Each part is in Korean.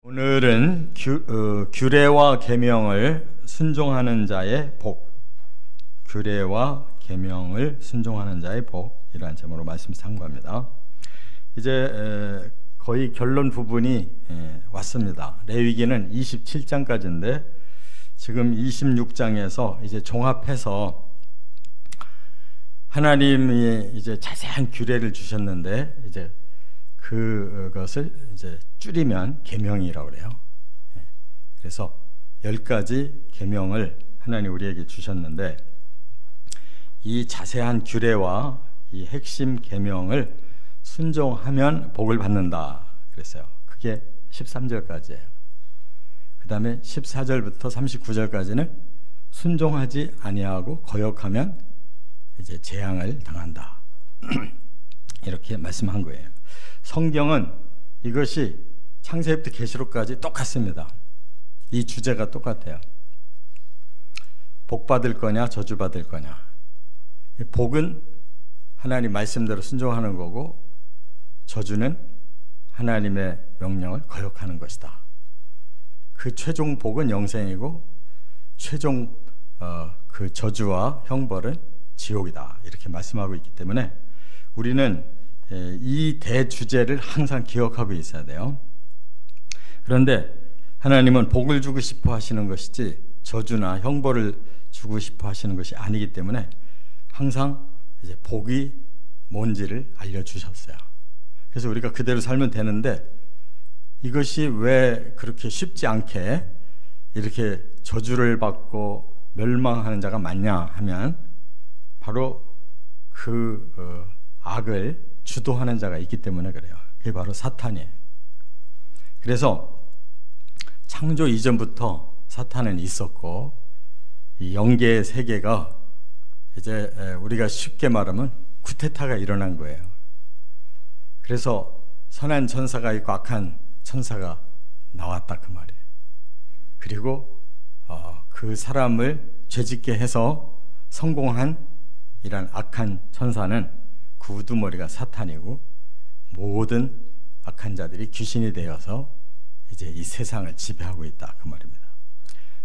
오늘은 규례와 계명을 순종하는 자의 복, 규례와 계명을 순종하는 자의 복, 이러한 제목으로 말씀 상고합니다. 이제 거의 결론 부분이 왔습니다. 레위기는 27장까지인데 지금 26장에서 이제 종합해서 하나님이 이제 자세한 규례를 주셨는데 이제 그것을 이제 줄이면 계명이라고 그래요. 그래서 10가지 계명을 하나님 우리에게 주셨는데 이 자세한 규례와 이 핵심 계명을 순종하면 복을 받는다 그랬어요. 그게 13절까지예요. 그 다음에 14절부터 39절까지는 순종하지 아니하고 거역하면 이제 재앙을 당한다. 이렇게 말씀한 거예요. 성경은 이것이 창세기부터 계시록까지 똑같습니다. 이 주제가 똑같아요. 복 받을 거냐 저주 받을 거냐. 복은 하나님 말씀대로 순종하는 거고 저주는 하나님의 명령을 거역하는 것이다. 그 최종 복은 영생이고 최종 그 저주와 형벌은 지옥이다. 이렇게 말씀하고 있기 때문에 우리는 이 대주제를 항상 기억하고 있어야 돼요. 그런데 하나님은 복을 주고 싶어 하시는 것이지 저주나 형벌을 주고 싶어 하시는 것이 아니기 때문에 항상 이제 복이 뭔지를 알려주셨어요. 그래서 우리가 그대로 살면 되는데 이것이 왜 그렇게 쉽지 않게 이렇게 저주를 받고 멸망하는 자가 많냐 하면 바로 그 악을 주도하는 자가 있기 때문에 그래요. 그게 바로 사탄이에요. 그래서 창조 이전부터 사탄은 있었고 이 영계의 세계가 이제 우리가 쉽게 말하면 쿠데타가 일어난 거예요. 그래서 선한 천사가 있고 악한 천사가 나왔다 그 말이에요. 그리고 그 사람을 죄짓게 해서 성공한 이런 악한 천사는 그 우두머리가 사탄이고 모든 악한 자들이 귀신이 되어서 이제 이 세상을 지배하고 있다 그 말입니다.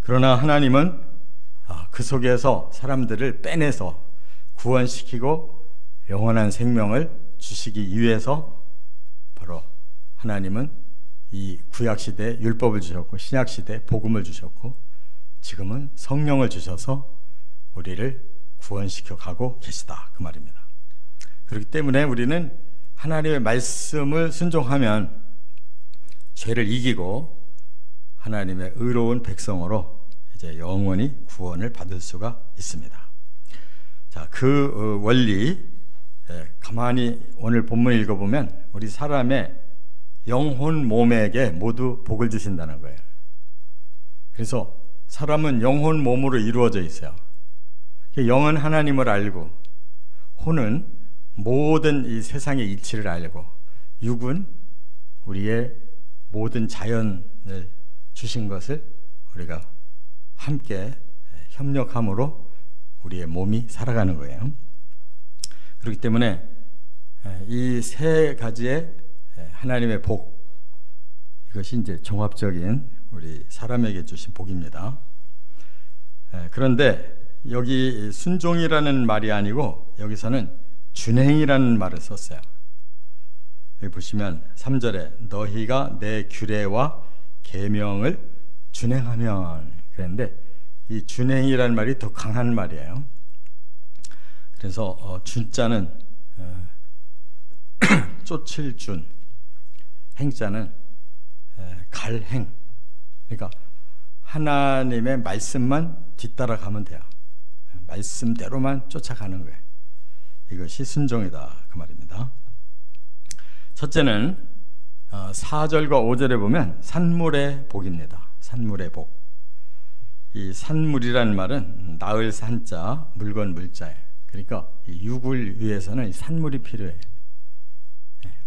그러나 하나님은 그 속에서 사람들을 빼내서 구원시키고 영원한 생명을 주시기 위해서 바로 하나님은 이 구약시대에 율법을 주셨고 신약시대에 복음을 주셨고 지금은 성령을 주셔서 우리를 구원시켜 가고 계시다 그 말입니다. 그렇기 때문에 우리는 하나님의 말씀을 순종하면 죄를 이기고 하나님의 의로운 백성으로 이제 영원히 구원을 받을 수가 있습니다. 자, 그 원리 가만히 오늘 본문 읽어보면 우리 사람의 영혼 몸에게 모두 복을 주신다는 거예요. 그래서 사람은 영혼 몸으로 이루어져 있어요. 영은 하나님을 알고 혼은 모든 이 세상의 이치를 알고 육은 우리의 모든 자연을 주신 것을 우리가 함께 협력함으로 우리의 몸이 살아가는 거예요. 그렇기 때문에 이 세 가지의 하나님의 복, 이것이 이제 종합적인 우리 사람에게 주신 복입니다. 그런데 여기 순종이라는 말이 아니고 여기서는 준행이라는 말을 썼어요. 여기 보시면 3절에 너희가 내 규례와 계명을 준행하면 그랬는데 이 준행이라는 말이 더 강한 말이에요. 그래서 준자는 쫓을 준, 행자는 갈행. 그러니까 하나님의 말씀만 뒤따라가면 돼요. 말씀대로만 쫓아가는 거예요. 이것이 순종이다 그 말입니다. 첫째는 4절과 5절에 보면 산물의 복입니다. 산물의 복. 이 산물이라는 말은 나을 산자, 물건 물자예요. 그러니까 이 육을 위해서는 이 산물이 필요해요.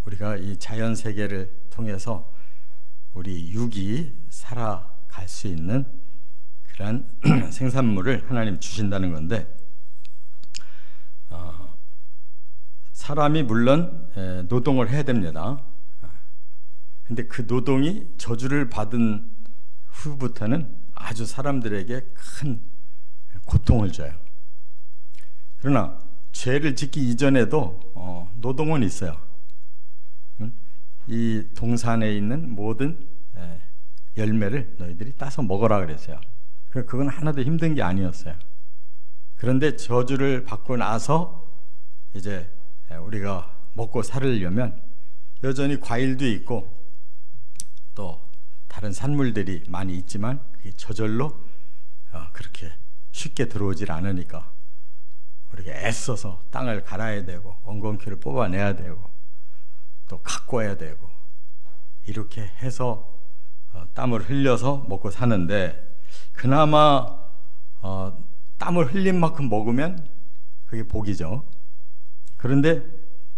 우리가 이 자연 세계를 통해서 우리 육이 살아갈 수 있는 그런 생산물을 하나님 주신다는 건데 사람이 물론 노동을 해야 됩니다. 근데 그 노동이 저주를 받은 후부터는 아주 사람들에게 큰 고통을 줘요. 그러나 죄를 짓기 이전에도 노동은 있어요. 이 동산에 있는 모든 열매를 너희들이 따서 먹어라 그랬어요. 그건 하나도 힘든 게 아니었어요. 그런데 저주를 받고 나서 이제 우리가 먹고 살으려면 여전히 과일도 있고 또 다른 산물들이 많이 있지만 그게 저절로 그렇게 쉽게 들어오질 않으니까 우리가 애써서 땅을 갈아야 되고 엉겅퀴를 뽑아내야 되고 또 가꿔야 되고 이렇게 해서 땀을 흘려서 먹고 사는데, 그나마 땀을 흘린 만큼 먹으면 그게 복이죠. 그런데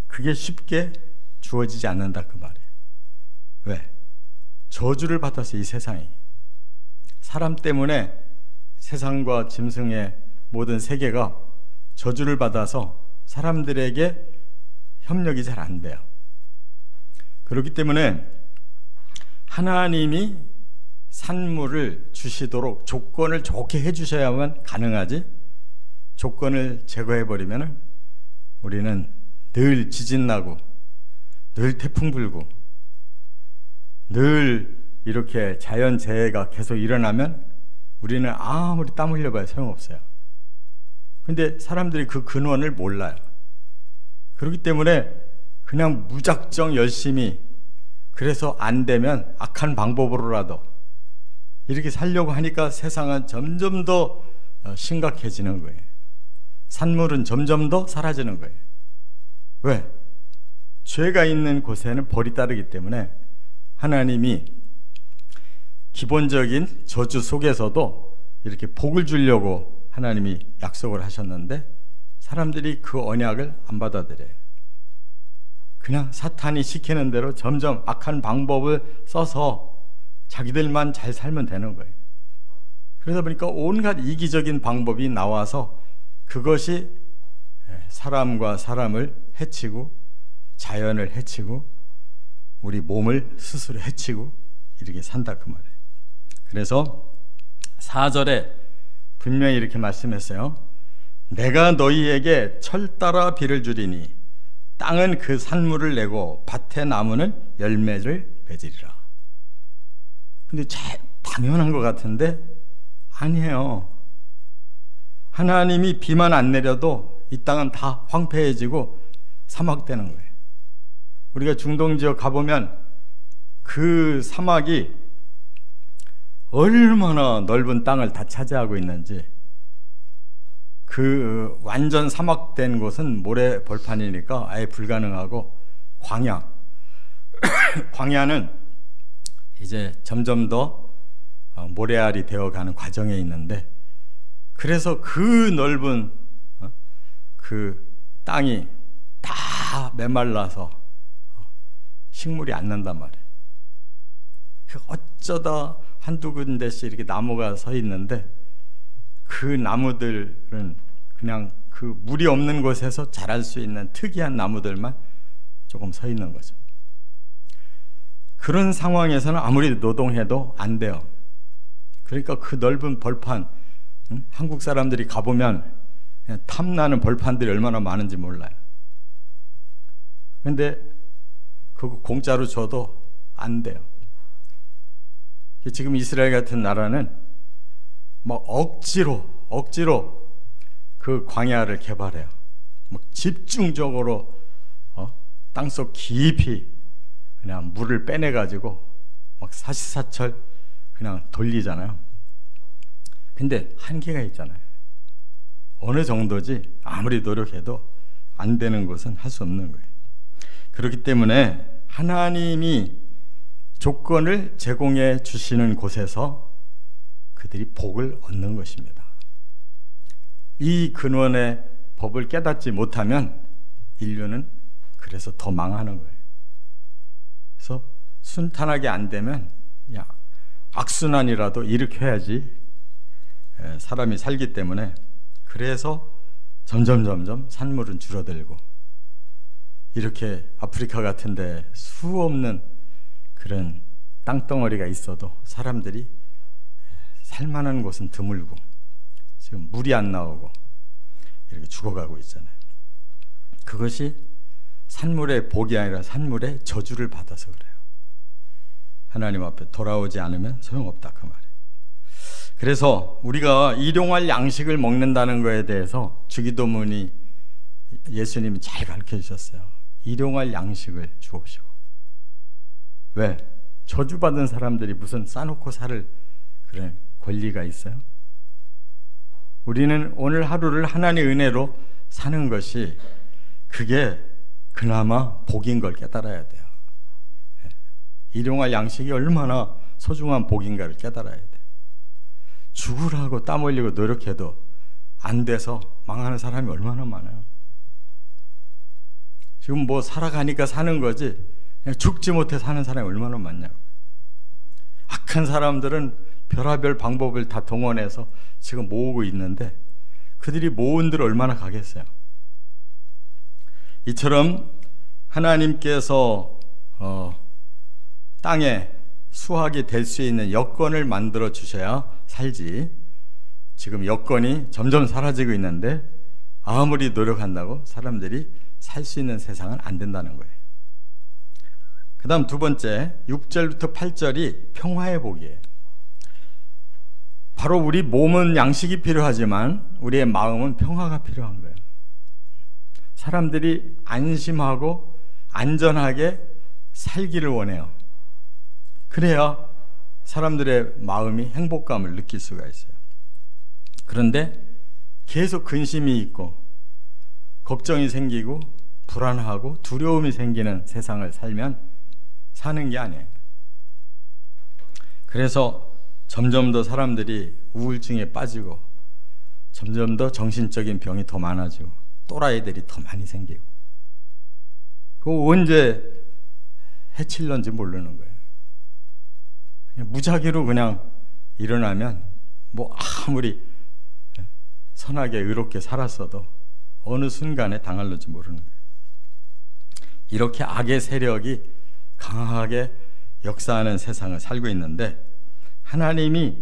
그게 쉽게 주어지지 않는다 그 말이에요. 왜? 저주를 받아서 이 세상이, 사람 때문에 세상과 짐승의 모든 세계가 저주를 받아서 사람들에게 협력이 잘 안 돼요. 그렇기 때문에 하나님이 산물을 주시도록 조건을 좋게 해주셔야만 가능하지, 조건을 제거해버리면 우리는 늘 지진 나고 늘 태풍 불고 늘 이렇게 자연재해가 계속 일어나면 우리는 아무리 땀 흘려봐야 소용없어요. 근데 사람들이 그 근원을 몰라요. 그렇기 때문에 그냥 무작정 열심히, 그래서 안 되면 악한 방법으로라도 이렇게 살려고 하니까 세상은 점점 더 심각해지는 거예요. 산물은 점점 더 사라지는 거예요. 왜? 죄가 있는 곳에는 벌이 따르기 때문에 하나님이 기본적인 저주 속에서도 이렇게 복을 주려고 하나님이 약속을 하셨는데 사람들이 그 언약을 안 받아들여요. 그냥 사탄이 시키는 대로 점점 악한 방법을 써서 자기들만 잘 살면 되는 거예요. 그러다 보니까 온갖 이기적인 방법이 나와서 그것이 사람과 사람을 해치고 자연을 해치고 우리 몸을 스스로 해치고 이렇게 산다 그 말이에요. 그래서 4절에 분명히 이렇게 말씀했어요. 내가 너희에게 철 따라 비를 주리니 땅은 그 산물을 내고 밭의 나무는 열매를 맺으리라. 근데 당연한 것 같은데 아니에요. 하나님이 비만 안 내려도 이 땅은 다 황폐해지고 사막되는 거예요. 우리가 중동 지역 가보면 그 사막이 얼마나 넓은 땅을 다 차지하고 있는지, 그 완전 사막된 곳은 모래 벌판이니까 아예 불가능하고, 광야는 이제 점점 더 모래알이 되어가는 과정에 있는데, 그래서 그 넓은 그 땅이 다 메말라서 식물이 안 난단 말이에요. 어쩌다 한두 군데씩 이렇게 나무가 서 있는데 그 나무들은 그냥 그 물이 없는 곳에서 자랄 수 있는 특이한 나무들만 조금 서 있는 거죠. 그런 상황에서는 아무리 노동해도 안 돼요. 그러니까 그 넓은 벌판, 한국 사람들이 가보면 그냥 탐나는 벌판들이 얼마나 많은지 몰라요. 근데 그거 공짜로 줘도 안 돼요. 지금 이스라엘 같은 나라는 막 억지로 그 광야를 개발해요. 막 집중적으로 땅속 깊이 그냥 물을 빼내가지고 막 사시사철 그냥 돌리잖아요. 근데 한계가 있잖아요. 어느 정도지 아무리 노력해도 안 되는 것은 할 수 없는 거예요. 그렇기 때문에 하나님이 조건을 제공해 주시는 곳에서 그들이 복을 얻는 것입니다. 이 근원의 법을 깨닫지 못하면 인류는 그래서 더 망하는 거예요. 그래서 순탄하게 안 되면 악순환이라도 일으켜야지 사람이 살기 때문에, 그래서 점점 산물은 줄어들고, 이렇게 아프리카 같은데 수 없는 그런 땅덩어리가 있어도 사람들이 살만한 곳은 드물고 지금 물이 안 나오고 이렇게 죽어가고 있잖아요. 그것이 산물의 복이 아니라 산물의 저주를 받아서 그래요. 하나님 앞에 돌아오지 않으면 소용없다 그 말이에요. 그래서 우리가 일용할 양식을 먹는다는 거에 대해서 주기도문이 예수님이 잘 가르쳐 주셨어요. 일용할 양식을 주옵시고. 왜? 저주받은 사람들이 무슨 싸놓고 살 그런 권리가 있어요? 우리는 오늘 하루를 하나님의 은혜로 사는 것이 그게 그나마 복인 걸 깨달아야 돼요. 일용할 양식이 얼마나 소중한 복인가를 깨달아야 돼요. 죽으라고 땀 흘리고 노력해도 안 돼서 망하는 사람이 얼마나 많아요. 지금 뭐 살아가니까 사는 거지 그냥 죽지 못해 사는 사람이 얼마나 많냐고. 악한 사람들은 별의별 방법을 다 동원해서 지금 모으고 있는데 그들이 모은 들 얼마나 가겠어요. 이처럼 하나님께서 땅에 수확이 될 수 있는 여건을 만들어 주셔야 살지, 지금 여건이 점점 사라지고 있는데 아무리 노력한다고 사람들이 살 수 있는 세상은 안 된다는 거예요. 그 다음 두 번째 6절부터 8절이 평화의 복이에요. 바로 우리 몸은 양식이 필요하지만 우리의 마음은 평화가 필요한 거예요. 사람들이 안심하고 안전하게 살기를 원해요. 그래야 사람들의 마음이 행복감을 느낄 수가 있어요. 그런데 계속 근심이 있고 걱정이 생기고 불안하고 두려움이 생기는 세상을 살면 사는 게 아니에요. 그래서 점점 더 사람들이 우울증에 빠지고 점점 더 정신적인 병이 더 많아지고 또라이들이 더 많이 생기고 그거 언제 해칠런지 모르는 거예요. 그냥 무작위로 그냥 일어나면 뭐 아무리 선하게 의롭게 살았어도 어느 순간에 당할는지 모르는 거예요. 이렇게 악의 세력이 강하게 역사하는 세상을 살고 있는데 하나님이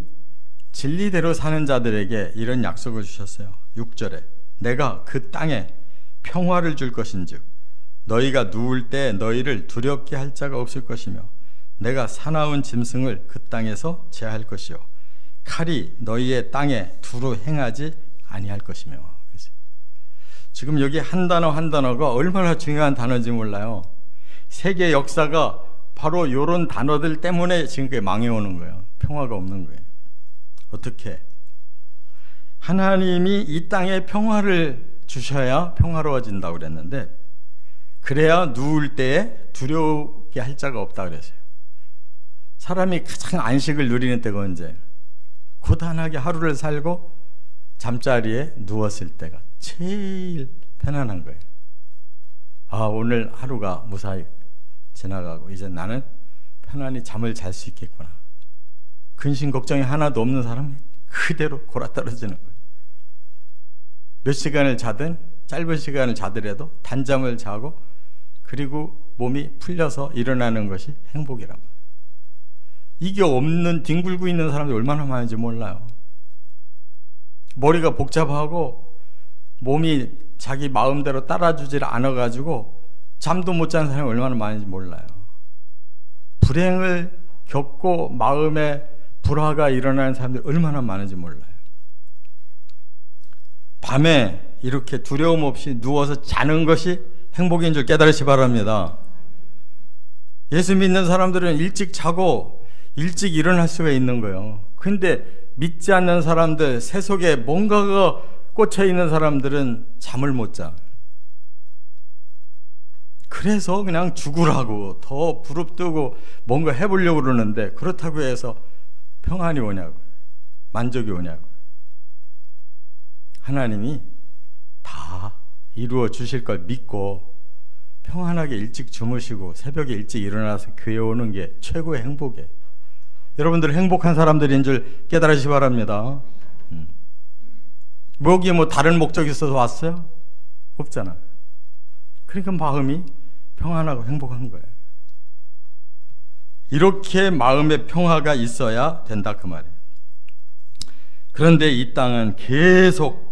진리대로 사는 자들에게 이런 약속을 주셨어요. 6절에 내가 그 땅에 평화를 줄 것인즉 너희가 누울 때 너희를 두렵게 할 자가 없을 것이며 내가 사나운 짐승을 그 땅에서 제할 것이요 칼이 너희의 땅에 두루 행하지 아니할 것이며. 지금 여기 한 단어 한 단어가 얼마나 중요한 단어인지 몰라요. 세계 역사가 바로 이런 단어들 때문에 지금까지 망해오는 거예요. 평화가 없는 거예요. 어떻게? 하나님이 이 땅에 평화를 주셔야 평화로워진다고 그랬는데 그래야 누울 때에 두렵게 할 자가 없다고 그랬어요. 사람이 가장 안식을 누리는 때가 언제? 고단하게 하루를 살고 잠자리에 누웠을 때가 제일 편안한 거예요. 아, 오늘 하루가 무사히 지나가고 이제 나는 편안히 잠을 잘 수 있겠구나. 근심 걱정이 하나도 없는 사람은 그대로 골아떨어지는 거예요. 몇 시간을 자든 짧은 시간을 자더라도 단잠을 자고 그리고 몸이 풀려서 일어나는 것이 행복이란 말이에요. 이게 없는 뒹굴고 있는 사람들이 얼마나 많은지 몰라요. 머리가 복잡하고 몸이 자기 마음대로 따라주질 않아가지고 잠도 못 자는 사람이 얼마나 많은지 몰라요. 불행을 겪고 마음에 불화가 일어나는 사람들이 얼마나 많은지 몰라요. 밤에 이렇게 두려움 없이 누워서 자는 것이 행복인 줄 깨달으시 바랍니다. 예수 믿는 사람들은 일찍 자고 일찍 일어날 수가 있는 거예요. 근데 믿지 않는 사람들, 세속에 뭔가가 꽂혀 있는 사람들은 잠을 못 자. 그래서 그냥 죽으라고 더 부릅뜨고 뭔가 해보려고 그러는데 그렇다고 해서 평안이 오냐고, 만족이 오냐고. 하나님이 다 이루어 주실 걸 믿고 평안하게 일찍 주무시고 새벽에 일찍 일어나서 교회 오는 게 최고의 행복이에요. 여러분들 행복한 사람들인 줄 깨달으시기 바랍니다. 여기 뭐 다른 목적이 있어서 왔어요? 없잖아. 그러니까 마음이 평안하고 행복한 거예요. 이렇게 마음의 평화가 있어야 된다 그 말이에요. 그런데 이 땅은 계속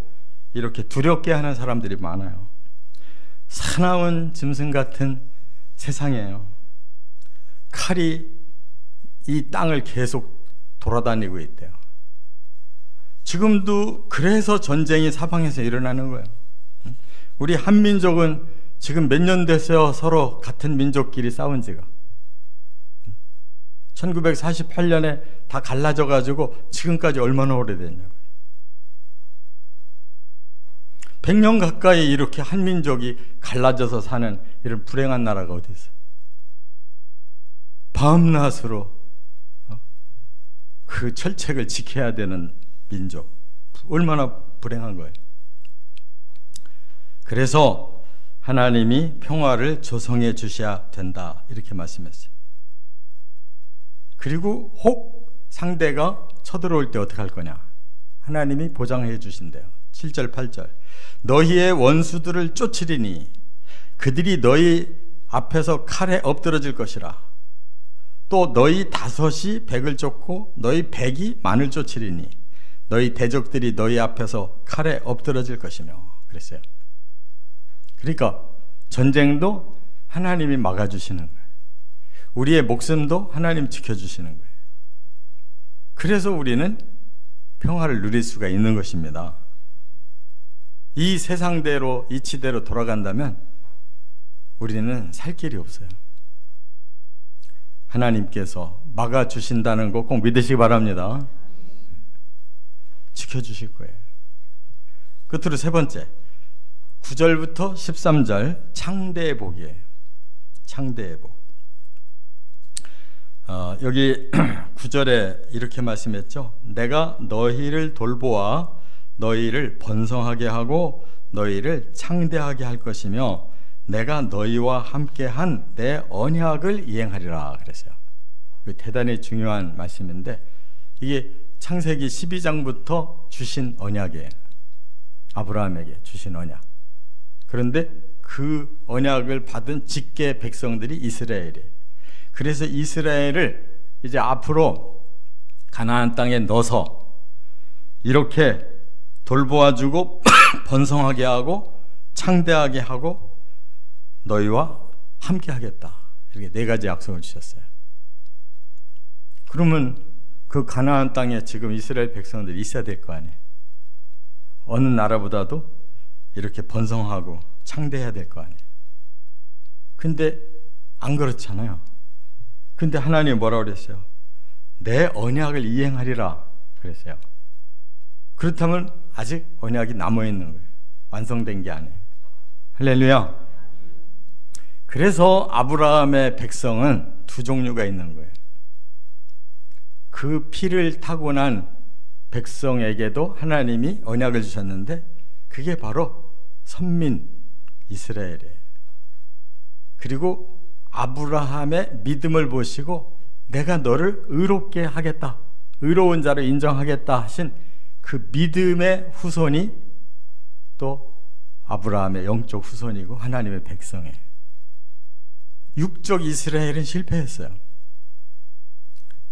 이렇게 두렵게 하는 사람들이 많아요. 사나운 짐승 같은 세상이에요. 칼이 이 땅을 계속 돌아다니고 있대요. 지금도 그래서 전쟁이 사방에서 일어나는 거예요. 우리 한민족은 지금 몇 년 됐어요? 서로 같은 민족끼리 싸운 지가. 1948년에 다 갈라져 가지고 지금까지 얼마나 오래됐냐고요. 100년 가까이 이렇게 한민족이 갈라져서 사는 이런 불행한 나라가 어디 있어요? 밤낮으로 그 철책을 지켜야 되는 민족. 얼마나 불행한 거예요. 그래서 하나님이 평화를 조성해 주셔야 된다 이렇게 말씀했어요. 그리고 혹 상대가 쳐들어올 때 어떻게 할 거냐? 하나님이 보장해 주신대요. 7절 8절 너희의 원수들을 쫓으리니 그들이 너희 앞에서 칼에 엎드러질 것이라. 또 너희 5이 100을 쫓고 너희 100이 만을 쫓으리니 너희 대적들이 너희 앞에서 칼에 엎드러질 것이며 그랬어요. 그러니까 전쟁도 하나님이 막아주시는 거예요. 우리의 목숨도 하나님 지켜주시는 거예요. 그래서 우리는 평화를 누릴 수가 있는 것입니다. 이 세상대로 이치대로 돌아간다면 우리는 살 길이 없어요. 하나님께서 막아주신다는 거 꼭 믿으시기 바랍니다. 지켜주실 거예요. 끝으로 세 번째 9절부터 13절 창대의 복이에요. 창대의 복. 여기 9절에 이렇게 말씀했죠. 내가 너희를 돌보아 너희를 번성하게 하고 너희를 창대하게 할 것이며 내가 너희와 함께한 내 언약을 이행하리라 그랬어요. 대단히 중요한 말씀인데 이게 창세기 12장부터 주신 언약이에요. 아브라함에게 주신 언약. 그런데 그 언약을 받은 직계 백성들이 이스라엘이에요. 그래서 이스라엘을 이제 앞으로 가나안 땅에 넣어서 이렇게 돌보아주고 번성하게 하고 창대하게 하고 너희와 함께 하겠다. 이렇게 4가지 약속을 주셨어요. 그러면 그 가나안 땅에 지금 이스라엘 백성들이 있어야 될 거 아니에요. 어느 나라보다도 이렇게 번성하고 창대해야 될 거 아니에요. 근데 안 그렇잖아요. 근데 하나님이 뭐라고 그랬어요? 내 언약을 이행하리라 그랬어요. 그렇다면 아직 언약이 남아있는 거예요. 완성된 게 아니에요. 할렐루야. 그래서 아브라함의 백성은 2종류가 있는 거예요. 그 피를 타고난 백성에게도 하나님이 언약을 주셨는데 그게 바로 선민 이스라엘이에요. 그리고 아브라함의 믿음을 보시고 내가 너를 의롭게 하겠다, 의로운 자를 인정하겠다 하신 그 믿음의 후손이 또 아브라함의 영적 후손이고 하나님의 백성이에요. 육적 이스라엘은 실패했어요.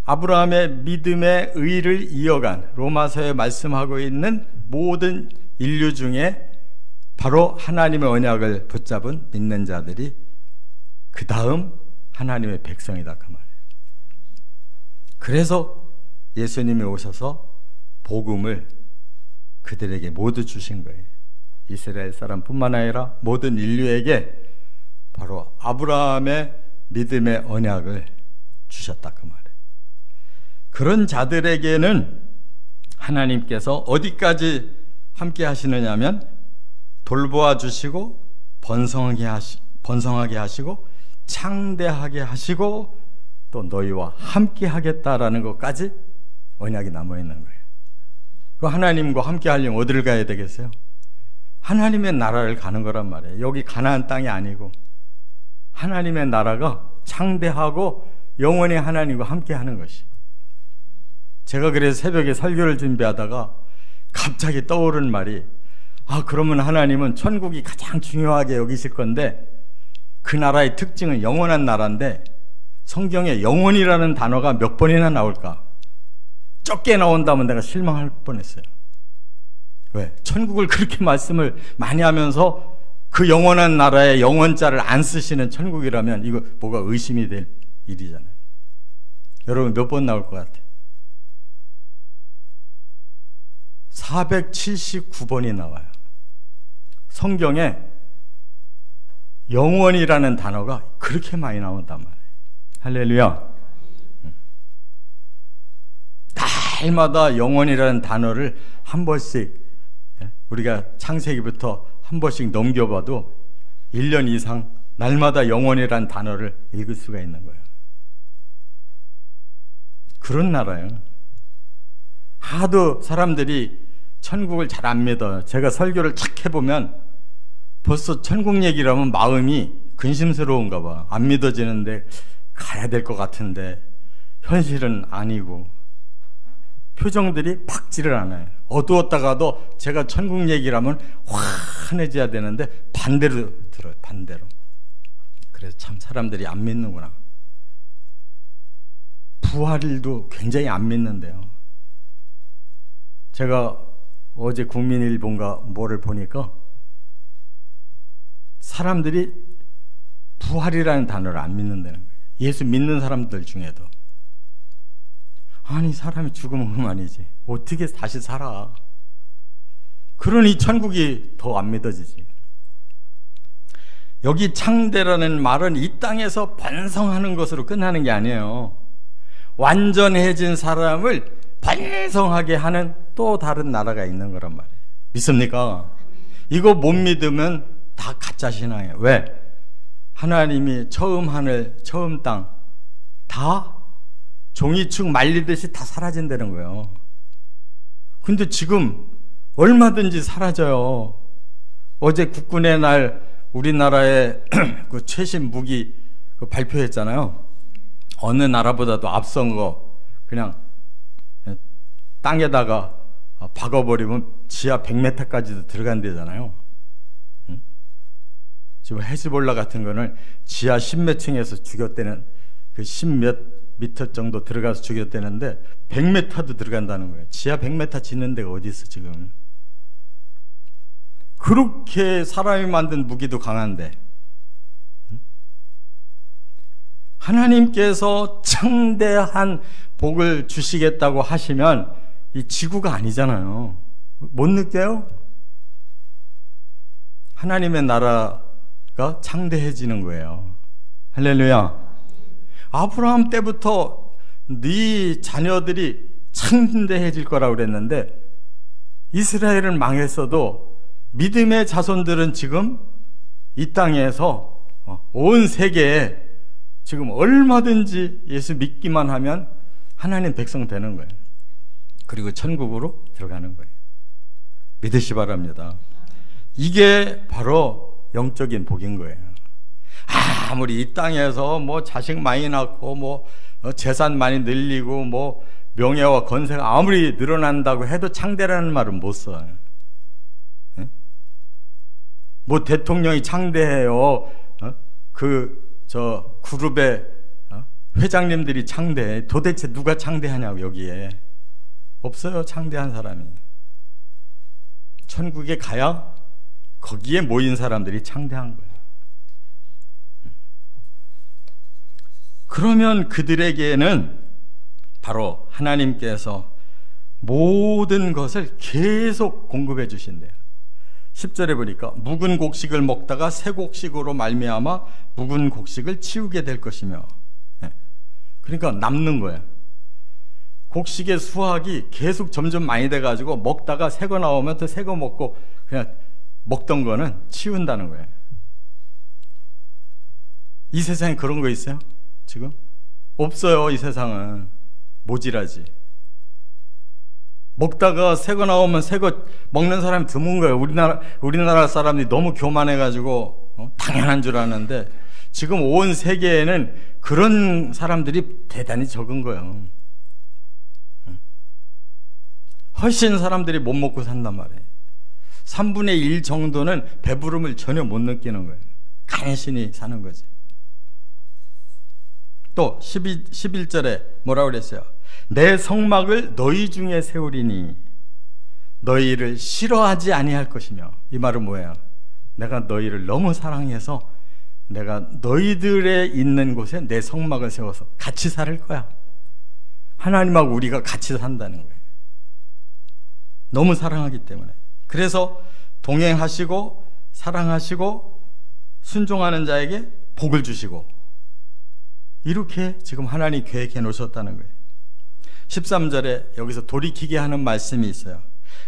아브라함의 믿음의 의를 이어간 로마서에 말씀하고 있는 모든 인류 중에 바로 하나님의 언약을 붙잡은 믿는 자들이 그 다음 하나님의 백성이다 그 말이에요. 그래서 예수님이 오셔서 복음을 그들에게 모두 주신 거예요. 이스라엘 사람뿐만 아니라 모든 인류에게 바로 아브라함의 믿음의 언약을 주셨다 그 말이에요. 그런 자들에게는 하나님께서 어디까지 함께 하시느냐면 돌보아 주시고 번성하게 하시고 창대하게 하시고 또 너희와 함께 하겠다라는 것까지 언약이 남아있는 거예요. 그 하나님과 함께 하려면 어디를 가야 되겠어요? 하나님의 나라를 가는 거란 말이에요. 여기 가나안 땅이 아니고 하나님의 나라가 창대하고 영원히 하나님과 함께 하는 것이. 제가 그래서 새벽에 설교를 준비하다가 갑자기 떠오른 말이 그러면 하나님은 천국이 가장 중요하게 여기실 건데 그 나라의 특징은 영원한 나라인데 성경에 영원이라는 단어가 몇 번이나 나올까? 적게 나온다면 내가 실망할 뻔했어요. 왜? 천국을 그렇게 말씀을 많이 하면서 그 영원한 나라에 영원자를 안 쓰시는 천국이라면 이거 뭐가 의심이 될 일이잖아요. 여러분 몇 번 나올 것 같아요? 479번이 나와요. 성경에 영원이라는 단어가 그렇게 많이 나온단 말이에요. 할렐루야. 날마다 영원이라는 단어를 한 번씩, 우리가 창세기부터 한 번씩 넘겨봐도 1년 이상 날마다 영원이라는 단어를 읽을 수가 있는 거예요. 그런 나라예요. 하도 사람들이 천국을 잘 안 믿어요. 제가 설교를 착 해보면 벌써 천국 얘기를 하면 마음이 근심스러운가 봐. 안 믿어지는데 가야 될 것 같은데 현실은 아니고 표정들이 박지를 않아요. 어두웠다가도 제가 천국 얘기를 하면 환해져야 되는데 반대로 들어요. 반대로. 그래서 참 사람들이 안 믿는구나. 부활일도 굉장히 안 믿는데요. 제가 어제 국민일본가 뭐를 보니까 사람들이 부활이라는 단어를 안 믿는다는 거예요. 예수 믿는 사람들 중에도. 아니 사람이 죽으면 그만이지 어떻게 다시 살아. 그러니 천국이 더 안 믿어지지. 여기 창대라는 말은 이 땅에서 번성하는 것으로 끝나는 게 아니에요. 완전해진 사람을 번성하게 하는 또 다른 나라가 있는 거란 말이에요. 믿습니까? 이거 못 믿으면 다 가짜 신앙이에요. 왜? 하나님이 처음 하늘, 처음 땅 다 종이축 말리듯이 다 사라진다는 거예요. 근데 지금 얼마든지 사라져요. 어제 국군의 날 우리나라의 그 최신 무기 발표했잖아요. 어느 나라보다도 앞선 거 그냥 땅에다가 박아버리면 지하 100m까지도 들어간대잖아요. 응? 지금 헤즈볼라 같은 거는 지하 10몇 층에서 죽였대는 그 10몇 미터 정도 들어가서 죽였대는데 100m도 들어간다는 거예요. 지하 100m 짓는 데가 어디 있어 지금. 그렇게 사람이 만든 무기도 강한데 하나님께서 창대한 복을 주시겠다고 하시면 이 지구가 아니잖아요. 못 느껴요? 하나님의 나라가 창대해지는 거예요. 할렐루야. 아브라함 때부터 네 자녀들이 창대해질 거라고 그랬는데 이스라엘은 망했어도 믿음의 자손들은 지금 이 땅에서 온 세계에 지금 얼마든지 예수 믿기만 하면 하나님 백성 되는 거예요. 그리고 천국으로 들어가는 거예요. 믿으시 바랍니다. 이게 바로 영적인 복인 거예요. 아무리 이 땅에서 뭐 자식 많이 낳고 뭐 재산 많이 늘리고 뭐 명예와 건세가 아무리 늘어난다고 해도 창대라는 말은 못 써요. 뭐 대통령이 창대해요. 저 그룹의 회장님들이 창대해. 도대체 누가 창대하냐고. 여기에 없어요. 창대한 사람이. 천국에 가야 거기에 모인 사람들이 창대한 거예요. 그러면 그들에게는 바로 하나님께서 모든 것을 계속 공급해 주신대요. 10절에 보니까 묵은 곡식을 먹다가 새 곡식으로 말미암아 묵은 곡식을 치우게 될 것이며, 그러니까 남는 거예요. 곡식의 수확이 계속 점점 많이 돼가지고 먹다가 새 거 나오면 또 새 거 먹고 그냥 먹던 거는 치운다는 거예요. 이 세상에 그런 거 있어요? 지금? 없어요. 이 세상은 모질하지. 먹다가 새 거 나오면 새 거 먹는 사람이 드문 거예요. 우리나라 사람들이 너무 교만해가지고 당연한 줄 아는데 지금 온 세계에는 그런 사람들이 대단히 적은 거예요. 훨씬 사람들이 못 먹고 산단 말이에요. 3분의 1 정도는 배부름을 전혀 못 느끼는 거예요. 간신히 사는 거지. 또 11절에 뭐라고 그랬어요? 내 성막을 너희 중에 세우리니 너희를 싫어하지 아니할 것이며. 이 말은 뭐예요? 내가 너희를 너무 사랑해서 내가 너희들의 있는 곳에 내 성막을 세워서 같이 살 거야. 하나님하고 우리가 같이 산다는 거예요. 너무 사랑하기 때문에. 그래서 동행하시고 사랑하시고 순종하는 자에게 복을 주시고, 이렇게 지금 하나님이 계획해 놓으셨다는 거예요. 13절에 여기서 돌이키게 하는 말씀이 있어요.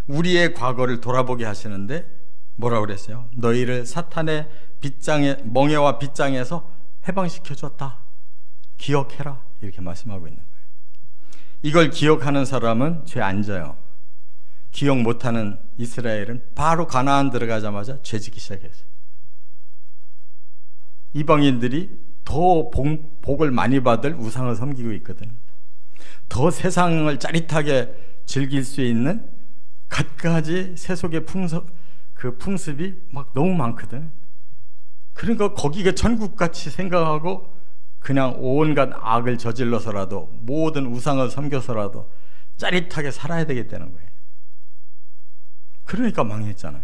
우리의 과거를 돌아보게 하시는데 뭐라고 그랬어요? 너희를 사탄의 빗장에, 멍에와 빗장에서 해방시켜 줬다. 기억해라. 이렇게 말씀하고 있는 거예요. 이걸 기억하는 사람은 죄 안 져요. 기억 못하는 이스라엘은 바로 가나안 들어가자마자 죄 짓기 시작했어요. 이방인들이 더 복을 많이 받을 우상을 섬기고 있거든요. 더 세상을 짜릿하게 즐길 수 있는 갖가지 세속의 풍습이 막 너무 많거든. 그러니까 거기가 천국같이 생각하고 그냥 온갖 악을 저질러서라도 모든 우상을 섬겨서라도 짜릿하게 살아야 되겠다는 거예요. 그러니까 망했잖아요.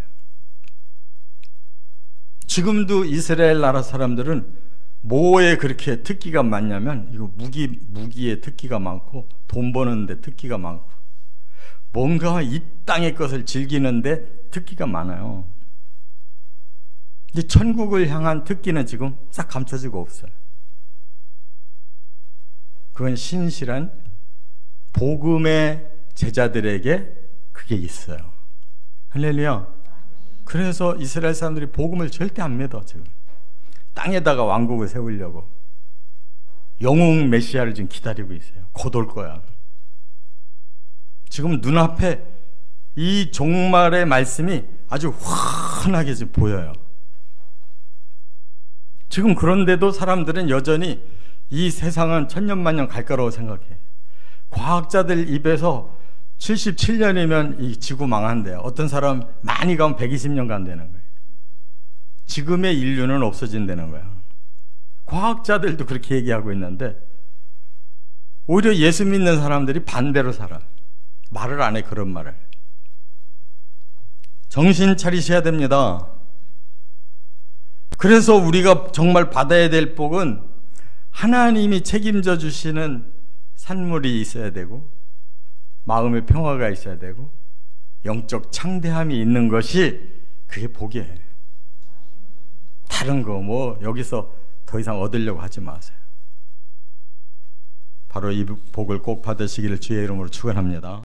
지금도 이스라엘 나라 사람들은 뭐에 그렇게 특기가 많냐면, 이거 무기에 특기가 많고 돈 버는데 특기가 많고 뭔가 이 땅의 것을 즐기는데 특기가 많아요. 근데 천국을 향한 특기는 지금 싹 감춰지고 없어요. 그건 신실한 복음의 제자들에게 그게 있어요. 할렐루야. 그래서 이스라엘 사람들이 복음을 절대 안 믿어. 지금 땅에다가 왕국을 세우려고 영웅 메시아를 지금 기다리고 있어요. 곧 올 거야. 지금 눈앞에 이 종말의 말씀이 아주 환하게 지금 보여요. 지금 그런데도 사람들은 여전히 이 세상은 천년만년 갈 거라고 생각해. 과학자들 입에서 77년이면 이 지구 망한대요. 어떤 사람 많이 가면 120년 간다는 거예요. 지금의 인류는 없어진다는 거야. 과학자들도 그렇게 얘기하고 있는데 오히려 예수 믿는 사람들이 반대로 살아. 말을 안 해, 그런 말을. 정신 차리셔야 됩니다. 그래서 우리가 정말 받아야 될 복은 하나님이 책임져 주시는 산물이 있어야 되고, 마음의 평화가 있어야 되고, 영적 창대함이 있는 것이 그게 복이에요. 다른 거 뭐 여기서 더 이상 얻으려고 하지 마세요. 바로 이 복을 꼭 받으시기를 주의 이름으로 축원합니다.